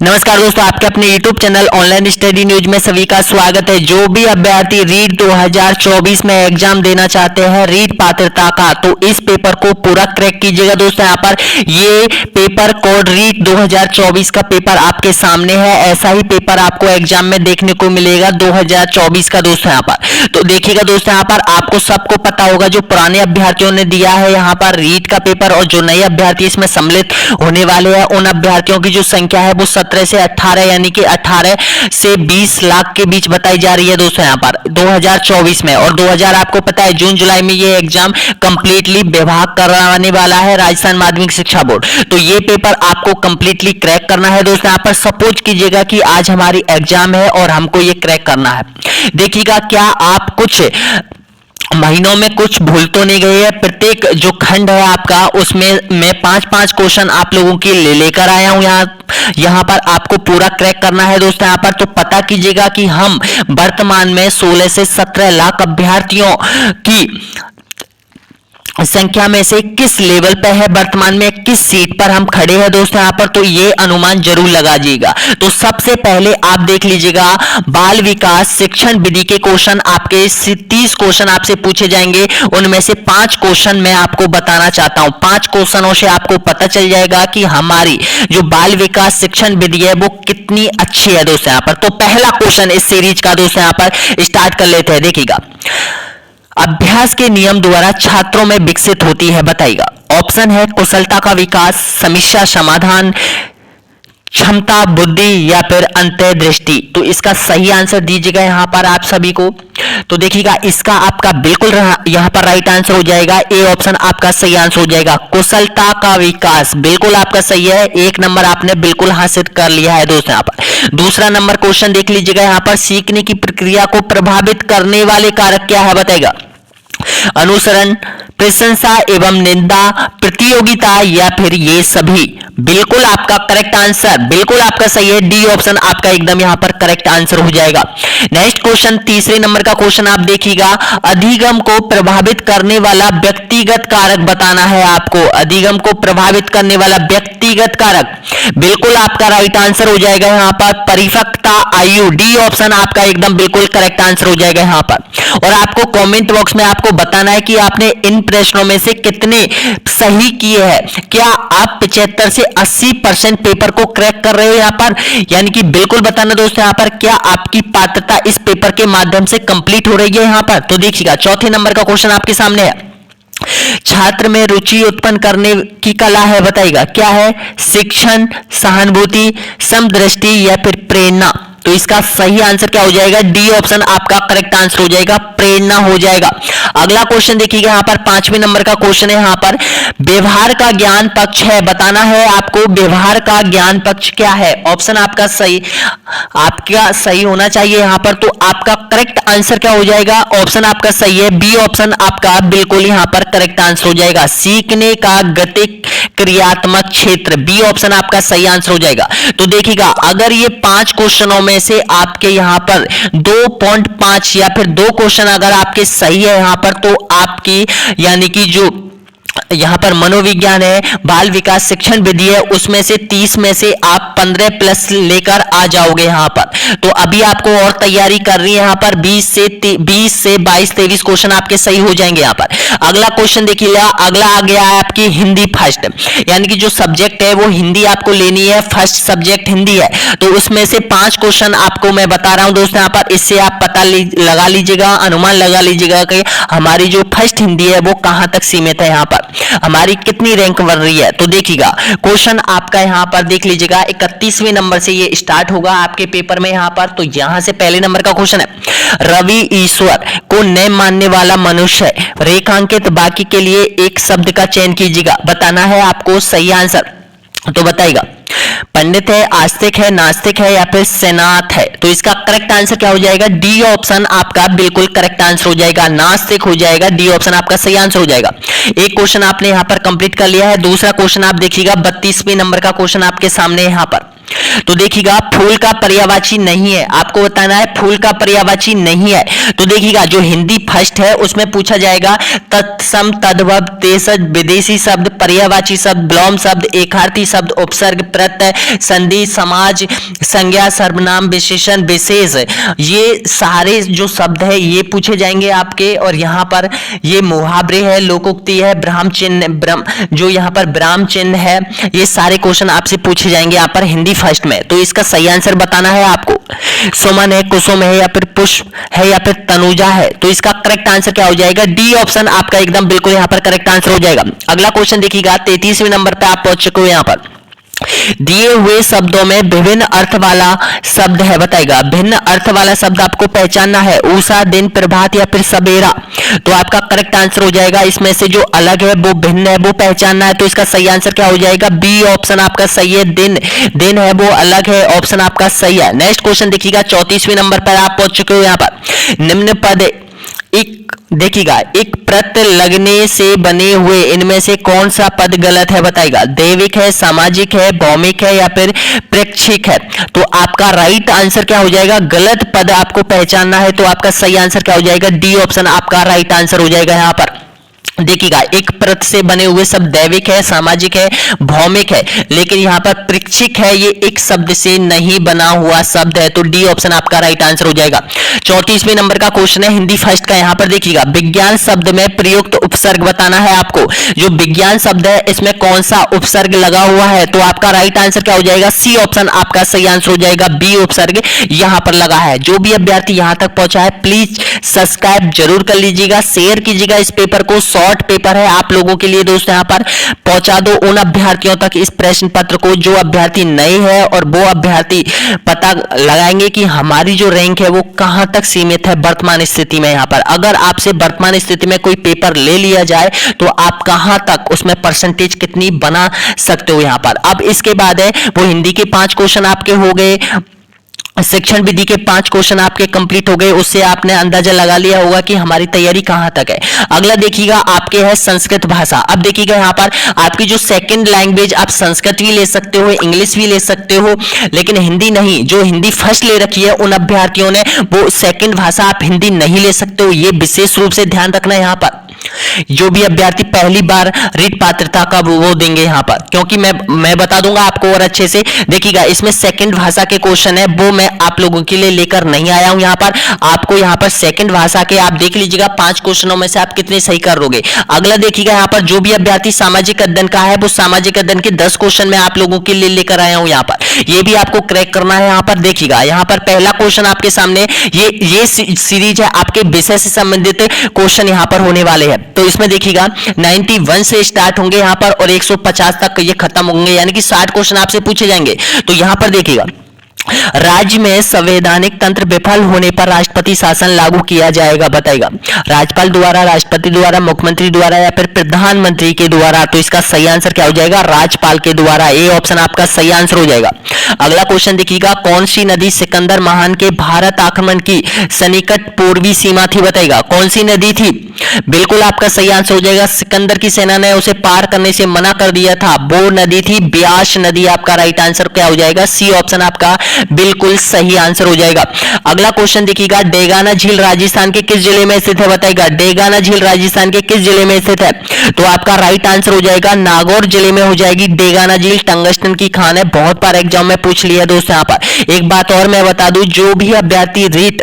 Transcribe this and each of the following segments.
नमस्कार दोस्तों, आपके अपने YouTube channel online study news में सभी का स्वागत है। जो भी अभ्यर्थी रीट 2024 में एग्जाम देना चाहते हैं रीट पात्रता का, तो इस पेपर को पूरा क्रैक कीजिएगा दोस्तों। यहाँ पर ये पेपर कोड रीट 2024 का पेपर आपके सामने है। ऐसा ही पेपर आपको एग्जाम में देखने को मिलेगा 2024 का दोस्तों। यहाँ पर तो देखिएगा दोस्तों, यहाँ पर आपको सबको पता होगा जो पुराने अभ्यर्थियों ने दिया है यहाँ पर रीट का पेपर, और जो नए अभ्यर्थी इसमें सम्मिलित होने वाले हैं उन अभ्यर्थियों की जो संख्या है वो 17 से 18 यानी कि 18 से 20 लाख के बीच बताई जा रही है दोस्तों यहाँ पर 2024 में। और 2000 आपको पता है जून जुलाई में ये एग्जाम कंप्लीटली विभाग करवाने वाला है राजस्थान माध्यमिक शिक्षा बोर्ड। तो ये पेपर आपको कंप्लीटली क्रैक करना है दोस्तों। यहाँ पर सपोज कीजिएगा कि आज हमारी एग्जाम है और हमको ये क्रैक करना है। देखिएगा क्या आप कुछ महीनों में कुछ भूल तो नहीं गई है। प्रत्येक जो खंड है आपका उसमें मैं 5-5 क्वेश्चन आप लोगों के लिए लेकर आया हूं। यहाँ पर आपको पूरा क्रैक करना है दोस्तों। यहाँ पर तो पता कीजिएगा कि हम वर्तमान में 16 से 17 लाख अभ्यर्थियों की संख्या में से किस लेवल पे है, वर्तमान में किस सीट पर हम खड़े हैं दोस्तों यहाँ पर, तो ये अनुमान जरूर लगाइएगा। तो सबसे पहले आप देख लीजिएगा बाल विकास शिक्षण विधि के क्वेश्चन आपके 30 क्वेश्चन आपसे पूछे जाएंगे। उनमें से 5 क्वेश्चन मैं आपको बताना चाहता हूं। 5 क्वेश्चनों से आपको पता चल जाएगा कि हमारी जो बाल विकास शिक्षण विधि है वो कितनी अच्छी है दोस्तों यहाँ पर। तो पहला क्वेश्चन इस सीरीज का दोस्तों यहाँ पर स्टार्ट कर लेते हैं। देखिएगा, अभ्यास के नियम द्वारा छात्रों में विकसित होती है, बताइएगा। ऑप्शन है कुशलता का विकास, समस्या समाधान, क्षमता, बुद्धि या फिर अंतर्दृष्टि। तो इसका सही आंसर दीजिएगा यहाँ पर आप सभी को। तो देखिएगा इसका आपका बिल्कुल यहाँ पर राइट आंसर हो जाएगा। ए ऑप्शन आपका सही आंसर हो जाएगा, कुशलता का विकास बिल्कुल आपका सही है। 1 नंबर आपने बिल्कुल हासिल कर लिया है दोस्तों यहाँ पर। दूसरा नंबर क्वेश्चन देख लीजिएगा यहाँ पर, सीखने की प्रक्रिया को प्रभावित करने वाले कारक क्या है, बताएगा। अनुसरण, प्रशंसा एवं निंदा, प्रतियोगिता या फिर ये सभी। बिल्कुल आपका करेक्ट आंसर बिल्कुल आपका सही है। डी ऑप्शन आपका एकदम यहां पर करेक्ट आंसर हो जाएगा। नेक्स्ट क्वेश्चन, तीसरे नंबर का क्वेश्चन आप देखिएगा, अधिगम को प्रभावित करने वाला व्यक्तिगत कारक बताना है आपको। अधिगम को प्रभावित करने वाला व्यक्तिगत कारक बिल्कुल आपका राइट आंसर हो जाएगा यहाँ पर, परिपक्वता आयु। डी ऑप्शन आपका एकदम बिल्कुल करेक्ट आंसर हो जाएगा यहाँ पर। और आपको कमेंट बॉक्स में आपको बताना है कि आपने इन प्रश्नों में से कितने सही किए हैं। क्या आप 75 से 80% पेपर को क्रैक कर रहे हो यहाँ पर, यानी कि बिल्कुल बताना दोस्तों यहाँ पर क्या आपकी पात्रता इस पेपर के माध्यम से कंप्लीट हो रही है यहाँ पर। तो देखिएगा चौथे नंबर का क्वेश्चन आपके सामने है, छात्र में रुचि उत्पन्न करने की कला है, बताइएगा। क्या है, शिक्षण, सहानुभूति, समदृष्टि या फिर प्रेरणा। तो इसका सही आंसर क्या हो जाएगा, डी ऑप्शन आपका करेक्ट आंसर हो जाएगा, प्रेरणा हो जाएगा। अगला क्वेश्चन देखिएगा यहाँ पर 5वें नंबर का क्वेश्चन है यहाँ पर, व्यवहार का ज्ञान पक्ष है, बताना है आपको व्यवहार का ज्ञान पक्ष क्या है। ऑप्शन आपका सही होना चाहिए यहाँ पर। तो आपका करेक्ट आंसर क्या हो जाएगा, ऑप्शन आपका सही है, बी ऑप्शन आपका बिल्कुल यहाँ पर करेक्ट आंसर हो जाएगा, सीखने का गतिक क्रियात्मक क्षेत्र। बी ऑप्शन आपका सही आंसर हो जाएगा। तो देखिएगा अगर ये 5 क्वेश्चनों में से आपके यहाँ पर 2.5 या फिर 2 क्वेश्चन अगर आपके सही है यहाँ पर, तो आपकी यानी कि जो यहाँ पर मनोविज्ञान है, बाल विकास शिक्षण विधि है, उसमें से 30 में से आप 15 प्लस लेकर आ जाओगे यहाँ पर। तो अभी आपको और तैयारी कर रही है यहाँ पर, 20 से 22-23 क्वेश्चन आपके सही हो जाएंगे यहाँ पर। अगला क्वेश्चन देखिएगा, अगला आ गया है आपकी हिंदी फर्स्ट, यानी कि जो सब्जेक्ट है वो हिंदी आपको लेनी है, फर्स्ट सब्जेक्ट हिंदी है। तो उसमें से 5 क्वेश्चन आपको मैं बता रहा हूं दोस्तों यहाँ पर, इससे आप पता लगा लीजिएगा, अनुमान लगा लीजिएगा कि हमारी जो फर्स्ट हिंदी है वो कहां तक सीमित है, यहाँ पर हमारी कितनी रैंक बन रही है। तो देखिएगा क्वेश्चन आपका यहाँ पर देख लीजिएगा 31वें नंबर से ये स्टार्ट होगा आपके पेपर में यहाँ पर। तो यहां से पहले नंबर का क्वेश्चन है, रवि ईश्वर को न मानने वाला मनुष्य, रेखांकित वाक्य के लिए एक शब्द का चयन कीजिएगा, बताना है आपको सही आंसर। तो बताइएगा, पंडित है, आस्तिक है, नास्तिक है या फिर सेनाथ है। तो इसका करेक्ट आंसर क्या हो जाएगा, डी ऑप्शन आपका बिल्कुल करेक्ट आंसर हो जाएगा, नास्तिक हो जाएगा, डी ऑप्शन आपका सही आंसर हो जाएगा। एक क्वेश्चन आपने यहां पर कंप्लीट कर लिया है। दूसरा क्वेश्चन आप देखिएगा 32वें नंबर का क्वेश्चन आपके सामने यहाँ पर, तो देखिएगा फूल का पर्यायवाची नहीं है, आपको बताना है फूल का पर्यायवाची नहीं है। तो देखिएगा जो हिंदी फर्स्ट है उसमें पूछा जाएगा तत्सम, तद्भव, तेसज, विदेशी शब्द, पर्यायवाची शब्द, ब्लॉम शब्द, एकार्थी शब्द, उपसर्ग, प्रत्यय, संधि, समाज, संज्ञा, सर्वनाम, विशेषण, विशेष, ये सारे जो शब्द है ये पूछे जाएंगे आपके। और यहाँ पर ये मुहावरे है, लोकोक्ति है, ब्राह्म चिन्ह, जो यहाँ पर ब्राह्म चिन्ह है, ये सारे क्वेश्चन आपसे पूछे जाएंगे यहाँ पर हिंदी फर्स्ट में। तो इसका सही आंसर बताना है आपको। सुमन है, कुसुम है, या फिर पुष्प है, या फिर तनुजा है। तो इसका करेक्ट आंसर क्या हो जाएगा? डी ऑप्शन आपका एकदम बिल्कुल यहाँ पर करेक्ट आंसर हो जाएगा। अगला क्वेश्चन देखिएगा, 33वें नंबर पे आप पहुंच चुके हो। यहाँ पर दिए हुए शब्दों में विभिन्न अर्थ वाला शब्द है, बताएगा भिन्न अर्थ वाला शब्द आपको पहचानना है। उषा, दिन, प्रभात या फिर सवेरा। तो आपका करेक्ट आंसर हो जाएगा इसमें से जो अलग है वो भिन्न है वो पहचानना है। तो इसका सही आंसर क्या हो जाएगा? बी ऑप्शन आपका सही है, दिन। दिन है वो अलग है, ऑप्शन आपका सही है। नेक्स्ट क्वेश्चन देखिएगा, 34वें नंबर पर आप पहुंच चुके हो। यहाँ पर निम्न पद एक देखिएगा, एक प्रत्यय लगने से बने हुए इनमें से कौन सा पद गलत है, बताएगा दैविक है, सामाजिक है, भौमिक है या फिर प्रेक्षिक है। तो आपका राइट आंसर क्या हो जाएगा? गलत पद आपको पहचानना है। तो आपका सही आंसर क्या हो जाएगा? डी ऑप्शन आपका राइट आंसर हो जाएगा। यहाँ पर देखिएगा एक प्रत्यय से बने हुए शब्द दैविक है, सामाजिक है, भौमिक है, लेकिन यहाँ पर प्रेक्षिक है, ये एक शब्द से नहीं बना हुआ शब्द है। तो डी ऑप्शन आपका राइट आंसर हो जाएगा। 34वें नंबर का क्वेश्चन है हिंदी फर्स्ट का। यहाँ पर देखिएगा विज्ञान शब्द में प्रयुक्त उपसर्ग बताना है आपको। जो विज्ञान शब्द है इसमें कौन सा उपसर्ग लगा हुआ है? तो आपका राइट आंसर क्या हो जाएगा? सी ऑप्शन आपका सही आंसर हो जाएगा, बी उपसर्ग यहाँ पर लगा है। जो भी अभ्यर्थी यहाँ तक पहुंचा है प्लीज सब्सक्राइब जरूर कर लीजिएगा, शेयर कीजिएगा इस पेपर को। शॉर्ट पेपर है आप लोगों के लिए दोस्तों, यहाँ पर पहुंचा दो उन अभ्यर्थियों तक इस प्रश्न पत्र को जो अभ्यर्थी नए हैं, और वो अभ्यर्थी पता लगाएंगे कि हमारी जो रैंक है वो कहां तक सीमित है वर्तमान स्थिति में। यहाँ पर अगर आपसे वर्तमान स्थिति में कोई पेपर ले लिया जाए तो आप कहां तक उसमें परसेंटेज कितनी बना सकते हो यहाँ पर। अब इसके बाद है वो हिंदी के 5 क्वेश्चन आपके हो गए, शिक्षण विधि के 5 क्वेश्चन आपके कंप्लीट हो गए। उससे आपने अंदाजा लगा लिया होगा कि हमारी तैयारी कहां तक है। अगला देखिएगा आपके है संस्कृत भाषा। अब देखिएगा यहाँ पर आपकी जो सेकंड लैंग्वेज, आप संस्कृत भी ले सकते हो, इंग्लिश भी ले सकते हो, लेकिन हिंदी नहीं। जो हिंदी फर्स्ट ले रखी है उन अभ्यर्थियों ने वो सेकंड भाषा आप हिंदी नहीं ले सकते हो, ये विशेष रूप से ध्यान रखना है यहाँ पर। जो भी अभ्यर्थी पहली बार रीट पात्रता का वो देंगे यहाँ पर, क्योंकि मैं बता दूंगा आपको और अच्छे से। देखिएगा इसमें सेकंड भाषा के क्वेश्चन है वो मैं आप लोगों के लिए लेकर नहीं आया हूं। यहाँ पर आपको यहाँ पर सेकंड भाषा के आप देख लीजिएगा 5 क्वेश्चनों में से आप कितने सही कर लोगे। अगला देखिएगा यहाँ पर जो भी अभ्यर्थी सामाजिक अध्ययन का है वो सामाजिक अध्ययन के 10 क्वेश्चन मैं आप लोगों के लिए लेकर आया हूं। यहाँ पर ये भी आपको क्रैक करना है। यहाँ पर देखिएगा यहाँ पर पहला क्वेश्चन आपके सामने, ये सीरीज है आपके विषय से संबंधित क्वेश्चन यहाँ पर होने वाले हैं। तो इसमें देखिएगा 91 से स्टार्ट होंगे यहाँ पर और 150 तक ये खत्म होंगे, यानी कि 60 क्वेश्चन आपसे पूछे जाएंगे। तो यहाँ पर देखिएगा राज्य में संवैधानिक तंत्र विफल होने पर राष्ट्रपति शासन लागू किया जाएगा, बताएगा राज्यपाल द्वारा, राष्ट्रपति द्वारा, मुख्यमंत्री द्वारा या फिर प्रधानमंत्री के द्वारा। तो इसका सही आंसर क्या हो जाएगा? राज्यपाल के द्वारा, ए ऑप्शन आपका सही आंसर हो जाएगा। अगला क्वेश्चन देखिएगा कौन सी नदी सिकंदर महान के भारत आक्रमण की सन्निकट पूर्वी सीमा थी, बताएगा कौन सी नदी थी? बिल्कुल आपका सही आंसर हो जाएगा, सिकंदर की सेना ने उसे पार करने से मना कर दिया था, वो नदी थी ब्यास नदी। आपका राइट आंसर क्या हो जाएगा? सी ऑप्शन आपका बिल्कुल सही आंसर हो जाएगा। अगला क्वेश्चन देखिएगा डेगाना झील राजस्थान के किस जिले में स्थित है, बताएगा डेगाना झील राजस्थान के किस जिले में स्थित है? तो आपका राइट आंसर हो जाएगा नागौर जिले में हो जाएगी डेगाना झील। टंगस्टन की खान है, बहुत बार एग्जाम में पूछ लिया दोस्तों। यहाँ पर एक बात और मैं बता दूं, जो भी अभ्यर्थी रीट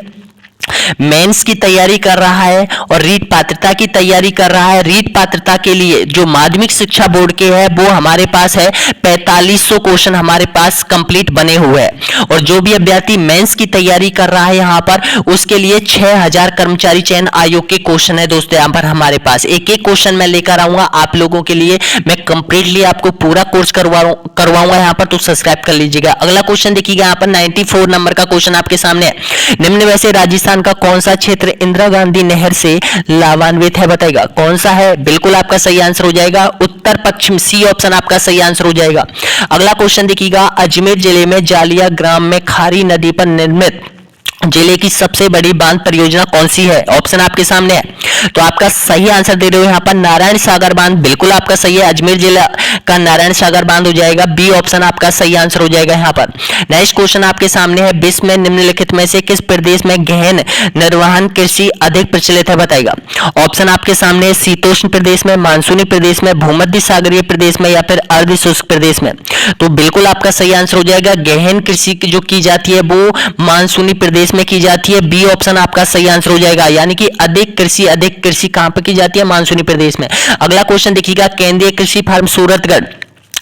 मेंस की तैयारी कर रहा है और रीट पात्रता की तैयारी कर रहा है, रीट पात्रता के लिए जो माध्यमिक शिक्षा बोर्ड के है वो हमारे पास है 4500 क्वेश्चन हमारे पास कंप्लीट बने हुए हैं। और जो भी अभ्यर्थी मेंस की तैयारी कर रहा है यहाँ पर उसके लिए 6000 कर्मचारी चयन आयोग के क्वेश्चन है दोस्तों। यहाँ पर हमारे पास एक एक क्वेश्चन मैं लेकर आऊंगा आप लोगों के लिए, मैं कंप्लीटली आपको पूरा कोर्स करवाऊंगा यहाँ पर, तो सब्सक्राइब कर लीजिएगा। अगला क्वेश्चन देखिएगा यहाँ पर 94 नंबर का क्वेश्चन आपके सामने है। निम्न में से राजस्थान का कौन सा क्षेत्र इंदिरा गांधी नहर से लाभान्वित है, बताएगा कौन सा है? बिल्कुल आपका सही आंसर हो जाएगा उत्तर पश्चिम, सी ऑप्शन आपका सही आंसर हो जाएगा। अगला क्वेश्चन देखिएगा अजमेर जिले में जालिया ग्राम में खारी नदी पर निर्मित जिले की सबसे बड़ी बांध परियोजना कौन सी है? ऑप्शन आपके सामने है। तो आपका सही आंसर दे रहे हो यहाँ पर नारायण सागर बांध, बिल्कुल आपका सही है। अजमेर जिला का नारायण सागर बांध हो जाएगा, बी ऑप्शन आपका सही आंसर हो जाएगा यहाँ पर। नेक्स्ट क्वेश्चन आपके सामने है, विश्व में निम्नलिखित में से किस प्रदेश में गहन निर्वहन कृषि अधिक प्रचलित है? बताएगा। ऑप्शन आपके सामने है, शीतोष्ण प्रदेश में, मानसूनी प्रदेश में, भूमध्य सागरीय प्रदेश में या फिर अर्ध शुष्क प्रदेश में। तो बिल्कुल आपका सही आंसर हो जाएगा, गहन कृषि जो की जाती है वो मानसूनी प्रदेश में की जाती है, बी ऑप्शन आपका सही आंसर हो जाएगा। यानी कि अधिक कृषि कहां पर की जाती है? मानसूनी प्रदेश में। अगला क्वेश्चन देखिएगा, केंद्रीय कृषि फार्म सूरतगढ़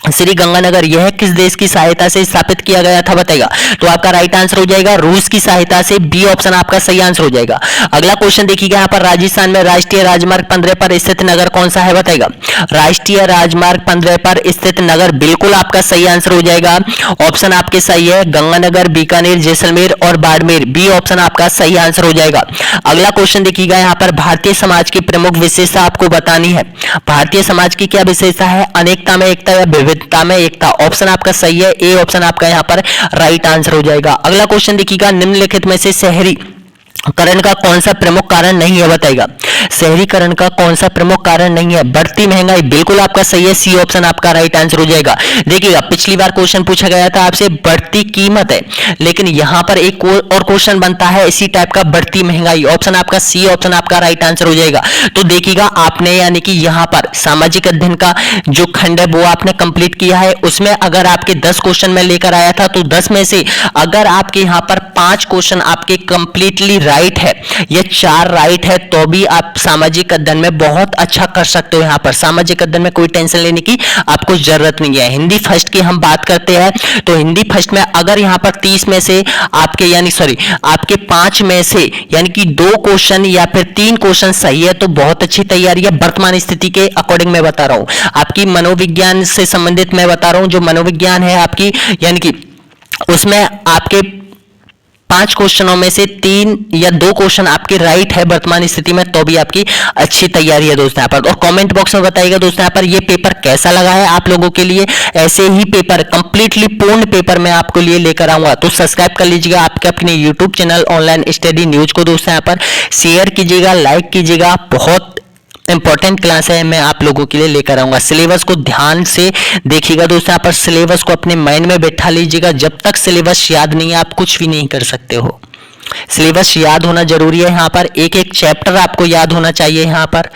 श्री गंगानगर यह किस देश की सहायता से स्थापित किया गया था? बताएगा। तो आपका राइट आंसर हो जाएगा रूस की सहायता से, बी ऑप्शन आपका सही आंसर हो जाएगा। अगला क्वेश्चन देखिएगा, यहाँ पर राजस्थान में राष्ट्रीय राजमार्ग 15 पर स्थित नगर कौन सा है? बताएगा। राष्ट्रीय राजमार्ग 15 पर स्थित नगर, बिल्कुल आपका सही आंसर हो जाएगा। ऑप्शन आपके सही है, गंगानगर, बीकानेर, जैसलमेर और बाड़मेर, बी ऑप्शन आपका सही आंसर हो जाएगा। अगला क्वेश्चन देखिएगा, यहाँ पर भारतीय समाज की प्रमुख विशेषता आपको बतानी है। भारतीय समाज की क्या विशेषता है? अनेकता में एकता या विविधता में एकता, ऑप्शन आपका सही है, ए ऑप्शन आपका यहां पर राइट आंसर हो जाएगा। अगला क्वेश्चन देखिएगा, निम्नलिखित में से शहरीकरण का कौन सा प्रमुख कारण नहीं है? बताएगा। शहरीकरण का कौन सा प्रमुख कारण नहीं है? बढ़ती महंगाई, बिल्कुल आपका सही है, सी ऑप्शन आपका राइट आंसर हो जाएगा। देखिएगा, पिछली बार क्वेश्चन पूछा गया था आपसे बढ़ती कीमत है, लेकिन यहां पर एक और क्वेश्चन बनता है इसी टाइप का, बढ़ती महंगाई, ऑप्शन आपका सी ऑप्शन आपका राइट आंसर हो जाएगा। तो देखिएगा आपने यानी कि यहां पर सामाजिक अध्ययन का जो खंड है वो आपने कंप्लीट किया है। उसमें अगर आपके 10 क्वेश्चन में लेकर आया था, तो 10 में से अगर आपके यहां पर 5 क्वेश्चन आपके कंप्लीटली राइट है या 4 राइट है, तो भी आप सामाजिक अध्ययन में बहुत अच्छा कर सकते हो। यहाँ पर सामाजिक अध्ययन में कोई टेंशन लेने की आपको जरूरत नहीं है। हिंदी फर्स्ट की हम बात करते हैं, तो हिंदी फर्स्ट में अगर यहाँ पर 30 में से आपके आपके 5 में से यानी कि 2 क्वेश्चन या फिर 3 क्वेश्चन सही है, तो बहुत अच्छी तैयारी है। वर्तमान स्थिति के अकॉर्डिंग मैं बता रहा हूं, आपकी मनोविज्ञान से संबंधित मैं बता रहा हूं, जो मनोविज्ञान है आपकी, यानी कि उसमें आपके 5 क्वेश्चनों में से 3 या 2 क्वेश्चन आपके राइट है वर्तमान स्थिति में, तो भी आपकी अच्छी तैयारी है दोस्तों यहाँ पर। और कमेंट बॉक्स में बताइएगा दोस्तों यहाँ पर ये पेपर कैसा लगा है आप लोगों के लिए। ऐसे ही पेपर कंप्लीटली पूर्ण पेपर मैं आपको लिए लेकर आऊंगा, तो सब्सक्राइब कर लीजिएगा आपके अपने YouTube channel online study news को दोस्तों यहाँ पर। शेयर कीजिएगा, लाइक कीजिएगा, बहुत इंपॉर्टेंट क्लास है मैं आप लोगों के लिए लेकर आऊंगा। सिलेबस को ध्यान से देखिएगा दोस्तों यहाँ पर, सिलेबस को अपने माइंड में बैठा लीजिएगा। जब तक सिलेबस याद नहीं है आप कुछ भी नहीं कर सकते हो। सिलेबस याद होना जरूरी है यहाँ पर, एक एक चैप्टर आपको याद होना चाहिए यहाँ पर।